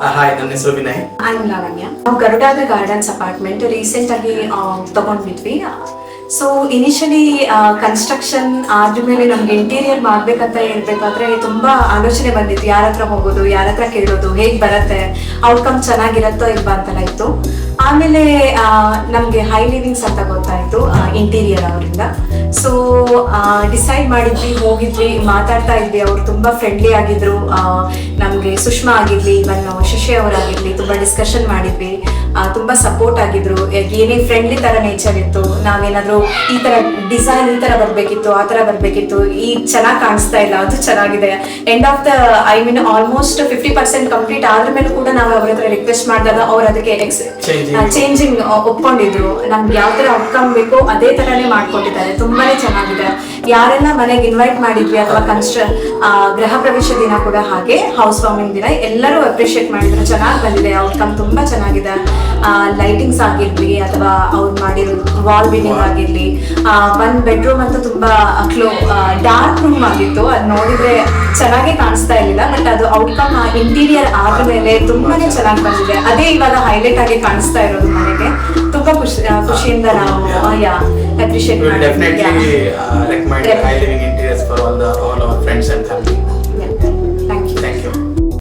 Hi, ನನ್ನ ಹೆಸರು Vinay. I'm Lavanya. ನಾವು ಗರುಡಾದ ಗಾರ್ಡನ್ಸ್ ಅಪಾರ್ಟ್ಮೆಂಟ್ ರೀಸೆಂಟ್ ಆಗಿ ತಗೊಂಡ್ಬಿಟ್ವಿ. ಸೊ ಇನಿಷಿಯಲಿ ಕನ್ಸ್ಟ್ರಕ್ಷನ್ ಆದ್ಮೇಲೆ ನಮ್ಗೆ ಇಂಟೀರಿಯರ್ ಮಾಡ್ಬೇಕಂತ ಹೇಳ್ಬೇಕಾದ್ರೆ ತುಂಬಾ ಆಲೋಚನೆ ಬಂದಿತ್ತು. ಯಾರ ಹತ್ರ ಹೋಗೋದು, ಯಾರ ಹತ್ರ ಕೇಳೋದು, ಹೇಗ್ ಬರತ್ತೆ, ಔಟ್ಕಮ್ ಚೆನ್ನಾಗಿರತ್ತೋ ಇಲ್ವಾ ಅಂತೆಲ್ಲ ಇತ್ತು. ಆಮೇಲೆ ನಮ್ಗೆ ಹೈ ಲಿವಿಂಗ್ಸ್ ಅಂತ ಗೊತ್ತಾಯ್ತು ಇಂಟೀರಿಯರ್ ಅವರಿಂದ. ಸೊ ಡಿಸೈಡ್ ಮಾಡಿದ್ವಿ, ಹೋಗಿದ್ವಿ, ಮಾತಾಡ್ತಾ ಇದ್ವಿ. ಅವ್ರು ತುಂಬಾ ಫ್ರೆಂಡ್ಲಿ ಆಗಿದ್ರು. ನಮ್ಗೆ ಸುಷ್ಮಾ ಆಗಿರ್ಲಿ, ಇವನ್ ಶಶಿ ಅವರಾಗಿರ್ಲಿ, ತುಂಬಾ ಡಿಸ್ಕಷನ್ ಮಾಡಿದ್ವಿ. ತುಂಬಾ ಸಪೋರ್ಟ್ ಆಗಿದ್ರು. ಏನೇ ಫ್ರೆಂಡ್ಲಿ ತರ ನೇಚರ್ ಇತ್ತು. ನಾವೇನಾದ್ರು ಈ ತರ ಡಿಸೈನ್ ಈ ತರ ಬರ್ಬೇಕಿತ್ತು, ಆ ತರ ಬರ್ಬೇಕಿತ್ತು, ಈಗ ಚೆನ್ನಾಗಿ ಕಾಣಿಸ್ತಾ ಇಲ್ಲ, ಅದು ಚೆನ್ನಾಗಿದೆ. End of the almost 50% complete ಆದ್ರ ಮೇಲೂ ಕೂಡ ನಾವು ಅವ್ರ ಹತ್ರ ರಿಕ್ವೆಸ್ಟ್ ಮಾಡಿದಾಗ ಅವ್ರು ಅದಕ್ಕೆ ಚೇಂಜಿಂಗ್ ಒಪ್ಕೊಂಡಿದ್ರು. ನಮ್ಗೆ ಯಾವ ತರ ಔಟ್ಕಮ್ ಬೇಕೋ ಅದೇ ತರಾನೇ ಮಾಡ್ಕೊಂಡಿದ್ದಾರೆ. ತುಂಬಾನೇ ಚೆನ್ನಾಗಿದೆ. ಯಾರೆಲ್ಲ ಮನೆಗೆ ಇನ್ವೈಟ್ ಮಾಡಿದ್ವಿ ಅಥವಾ ಗೃಹ ಪ್ರವೇಶ ದಿನ ಕೂಡ ಹಾಗೆ, ಹೌಸ್ ವಾರ್ಮಿಂಗ್ ದಿನ ಎಲ್ಲರೂ ಅಪ್ರಿಶಿಯೇಟ್ ಮಾಡಿದ್ರು. ಚೆನ್ನಾಗಿ ಬಂದಿದೆ, ಔಟ್ಕಮ್ ತುಂಬಾ ಚೆನ್ನಾಗಿದೆ. ಲೈಟಿಂಗ್ಸ್ ಆಗಿರ್ಲಿ ಅಥವಾ ಅವ್ರು ಮಾಡಿರೋ ವಾಲ್ ಬಿಲ್ಡಿಂಗ್ ಆಗಿರ್ಲಿ. ಒಂದ್ ಬೆಡ್ರೂಮ್ ಅಂತೂ ತುಂಬಾ ಡಾರ್ಕ್ ರೂಮ್ ಆಗಿತ್ತು. ಅದು ನೋಡಿದ್ರೆ ಚೆನ್ನಾಗಿ ಕಾಣಿಸ್ತಾ ಇರ್ಲಿಲ್ಲ, ಬಟ್ ಅದು ಔಟ್ಕಮ್ ಇಂಟೀರಿಯರ್ ಆದ್ಮೇಲೆ ತುಂಬಾನೇ ಚೆನ್ನಾಗಿ ಬಂದಿದೆ. ಅದೇ ಇವಾಗ ಹೈಲೈಟ್ ಆಗಿ ಕಾಣಿಸ್ತಾ ಇರೋದು ಮನೆಗೆ. ತುಂಬಾ ಖುಷಿಯಿಂದ ನಾವು appreciate Definitely recommend high living interiors for all our friends and family.